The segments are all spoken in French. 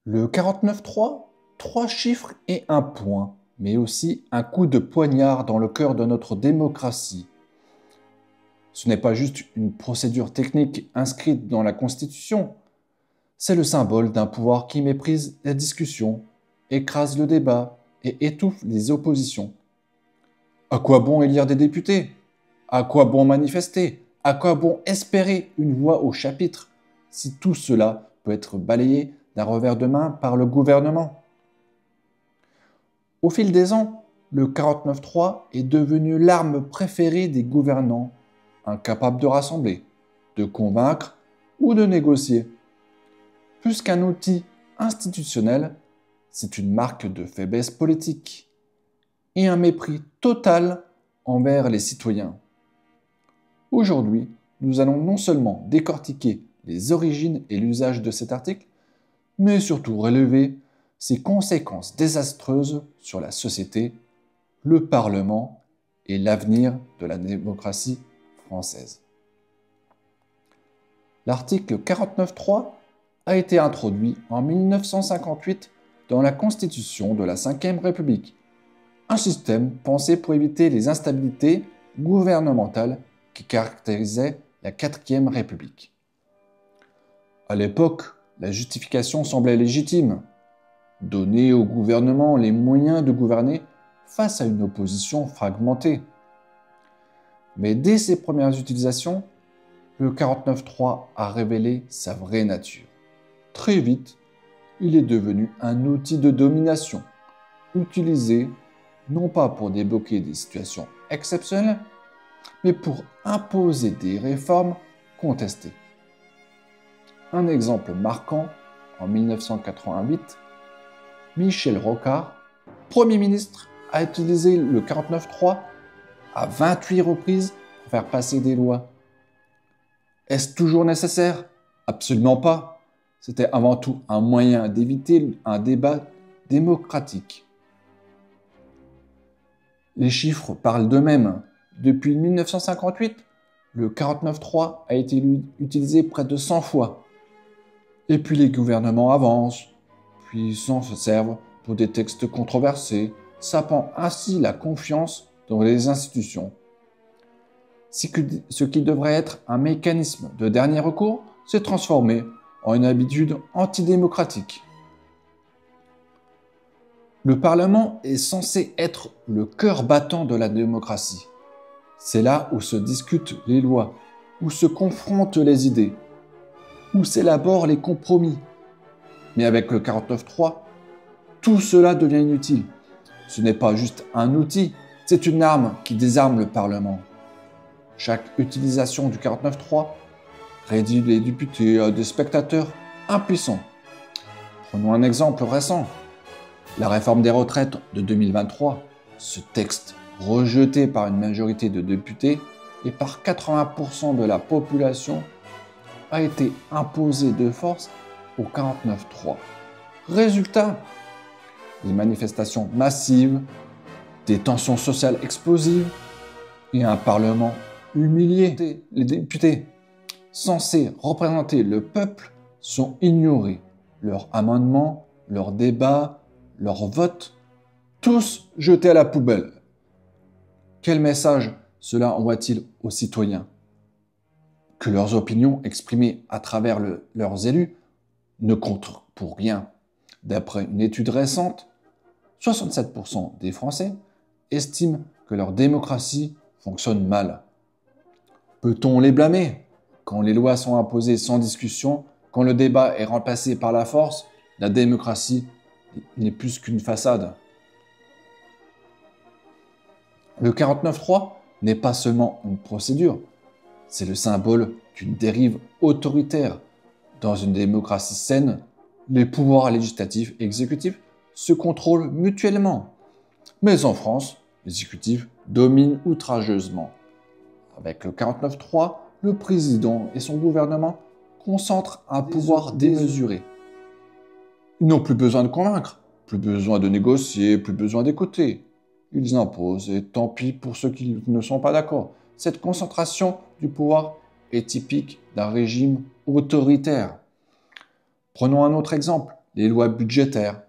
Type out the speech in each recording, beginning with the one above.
Le 49.3, trois chiffres et un point, mais aussi un coup de poignard dans le cœur de notre démocratie. Ce n'est pas juste une procédure technique inscrite dans la Constitution, c'est le symbole d'un pouvoir qui méprise la discussion, écrase le débat et étouffe les oppositions. À quoi bon élire des députés? À quoi bon manifester? À quoi bon espérer une voix au chapitre si tout cela peut être balayé d'un revers de main par le gouvernement? Au fil des ans, le 49.3 est devenu l'arme préférée des gouvernants, incapables de rassembler, de convaincre ou de négocier. Plus qu'un outil institutionnel, c'est une marque de faiblesse politique et un mépris total envers les citoyens. Aujourd'hui, nous allons non seulement décortiquer les origines et l'usage de cet article, mais surtout relever ses conséquences désastreuses sur la société, le Parlement et l'avenir de la démocratie française. L'article 49.3 a été introduit en 1958 dans la Constitution de la Ve République, un système pensé pour éviter les instabilités gouvernementales qui caractérisaient la Quatrième République. À l'époque, la justification semblait légitime. Donner au gouvernement les moyens de gouverner face à une opposition fragmentée. Mais dès ses premières utilisations, le 49.3 a révélé sa vraie nature. Très vite, il est devenu un outil de domination, utilisé non pas pour débloquer des situations exceptionnelles, mais pour imposer des réformes contestées. Un exemple marquant, en 1988, Michel Rocard, Premier ministre, a utilisé le 49.3 à 28 reprises pour faire passer des lois. Est-ce toujours nécessaire? Absolument pas. C'était avant tout un moyen d'éviter un débat démocratique. Les chiffres parlent d'eux-mêmes. Depuis 1958, le 49.3 a été utilisé près de 100 fois. Et puis les gouvernements avancent, puis s'en servent pour des textes controversés, sapant ainsi la confiance dans les institutions. Ce qui devrait être un mécanisme de dernier recours s'est transformé en une habitude antidémocratique. Le Parlement est censé être le cœur battant de la démocratie. C'est là où se discutent les lois, où se confrontent les idées, où s'élaborent les compromis. Mais avec le 49.3, tout cela devient inutile. Ce n'est pas juste un outil, c'est une arme qui désarme le Parlement. Chaque utilisation du 49.3 réduit les députés à des spectateurs impuissants. Prenons un exemple récent. La réforme des retraites de 2023, ce texte rejeté par une majorité de députés et par 80% de la population, a été imposé de force au 49.3. Résultat, des manifestations massives, des tensions sociales explosives et un Parlement humilié. Les députés, censés représenter le peuple, sont ignorés. Leurs amendements, leurs débats, leurs votes, tous jetés à la poubelle. Quel message cela envoie-t-il aux citoyens? Que leurs opinions exprimées à travers leurs élus ne comptent pour rien. D'après une étude récente, 67% des Français estiment que leur démocratie fonctionne mal. Peut-on les blâmer? Quand les lois sont imposées sans discussion, quand le débat est remplacé par la force, la démocratie n'est plus qu'une façade. Le 49.3 n'est pas seulement une procédure, c'est le symbole d'une dérive autoritaire. Dans une démocratie saine, les pouvoirs législatifs et exécutifs se contrôlent mutuellement. Mais en France, l'exécutif domine outrageusement. Avec le 49.3, le président et son gouvernement concentrent un pouvoir démesuré. Ils n'ont plus besoin de convaincre, plus besoin de négocier, plus besoin d'écouter. Ils imposent et tant pis pour ceux qui ne sont pas d'accord. Cette concentration du pouvoir est typique d'un régime autoritaire. Prenons un autre exemple, les lois budgétaires.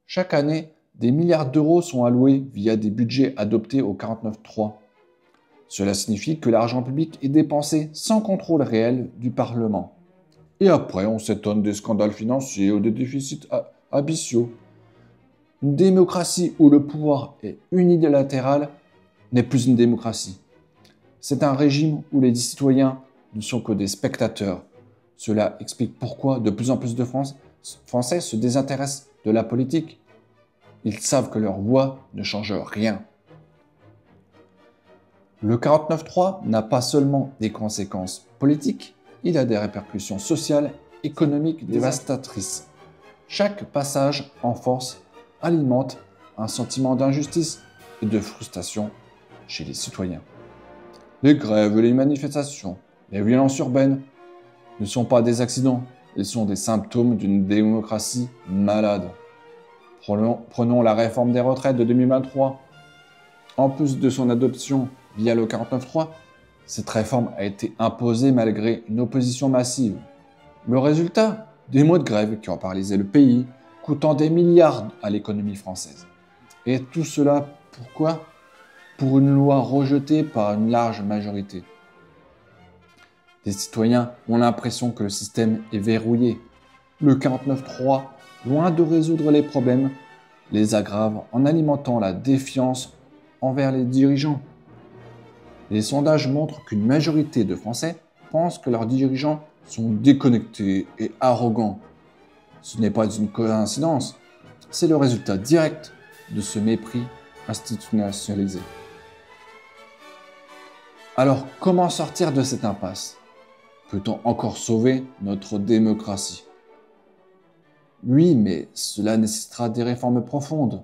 Chaque année, des milliards d'euros sont alloués via des budgets adoptés au 49.3. Cela signifie que l'argent public est dépensé sans contrôle réel du Parlement. Et après, on s'étonne des scandales financiers ou des déficits abyssaux. Une démocratie où le pouvoir est unilatéral n'est plus une démocratie. C'est un régime où les citoyens ne sont que des spectateurs. Cela explique pourquoi de plus en plus de Français se désintéressent de la politique. Ils savent que leur voix ne change rien. Le 49.3 n'a pas seulement des conséquences politiques, il a des répercussions sociales, économiques dévastatrices. Chaque passage en force alimente un sentiment d'injustice et de frustration chez les citoyens. Les grèves, les manifestations, les violences urbaines ne sont pas des accidents, ils sont des symptômes d'une démocratie malade. Prenons la réforme des retraites de 2023. En plus de son adoption via le 49.3, cette réforme a été imposée malgré une opposition massive. Le résultat, des mois de grève qui ont paralysé le pays, coûtant des milliards à l'économie française. Et tout cela, pourquoi ? Pour une loi rejetée par une large majorité. Les citoyens ont l'impression que le système est verrouillé. Le 49.3, loin de résoudre les problèmes, les aggrave en alimentant la défiance envers les dirigeants. Les sondages montrent qu'une majorité de Français pensent que leurs dirigeants sont déconnectés et arrogants. Ce n'est pas une coïncidence, c'est le résultat direct de ce mépris institutionnalisé. Alors, comment sortir de cette impasse ? Peut-on encore sauver notre démocratie ? Oui, mais cela nécessitera des réformes profondes.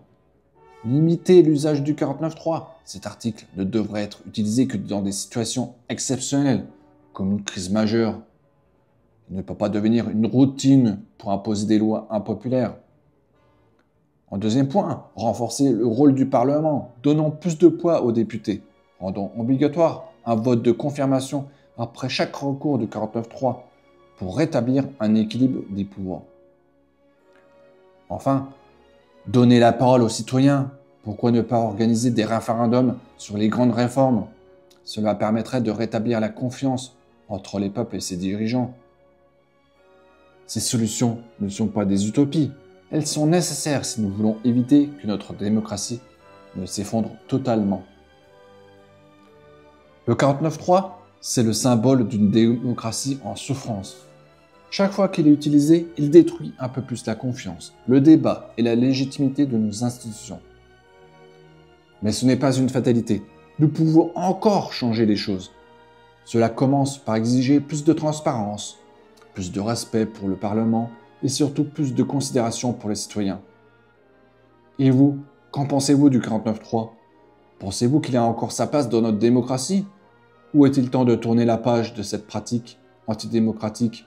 Limiter l'usage du 49.3. Cet article ne devrait être utilisé que dans des situations exceptionnelles, comme une crise majeure. Il ne peut pas devenir une routine pour imposer des lois impopulaires. En deuxième point, renforcer le rôle du Parlement. Donnons plus de poids aux députés. Rendons obligatoire un vote de confirmation après chaque recours du 49.3 pour rétablir un équilibre des pouvoirs. Enfin, donner la parole aux citoyens. Pourquoi ne pas organiser des référendums sur les grandes réformes ? Cela permettrait de rétablir la confiance entre les peuples et ses dirigeants. Ces solutions ne sont pas des utopies. Elles sont nécessaires si nous voulons éviter que notre démocratie ne s'effondre totalement. Le 49.3, c'est le symbole d'une démocratie en souffrance. Chaque fois qu'il est utilisé, il détruit un peu plus la confiance, le débat et la légitimité de nos institutions. Mais ce n'est pas une fatalité. Nous pouvons encore changer les choses. Cela commence par exiger plus de transparence, plus de respect pour le Parlement et surtout plus de considération pour les citoyens. Et vous, qu'en pensez-vous du 49.3 ? Pensez-vous qu'il a encore sa place dans notre démocratie ? Ou est-il temps de tourner la page de cette pratique antidémocratique ?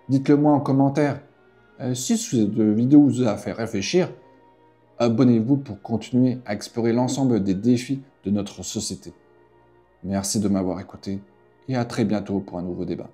Dites-le moi en commentaire. Si cette vidéo vous a fait réfléchir, abonnez-vous pour continuer à explorer l'ensemble des défis de notre société. Merci de m'avoir écouté et à très bientôt pour un nouveau débat.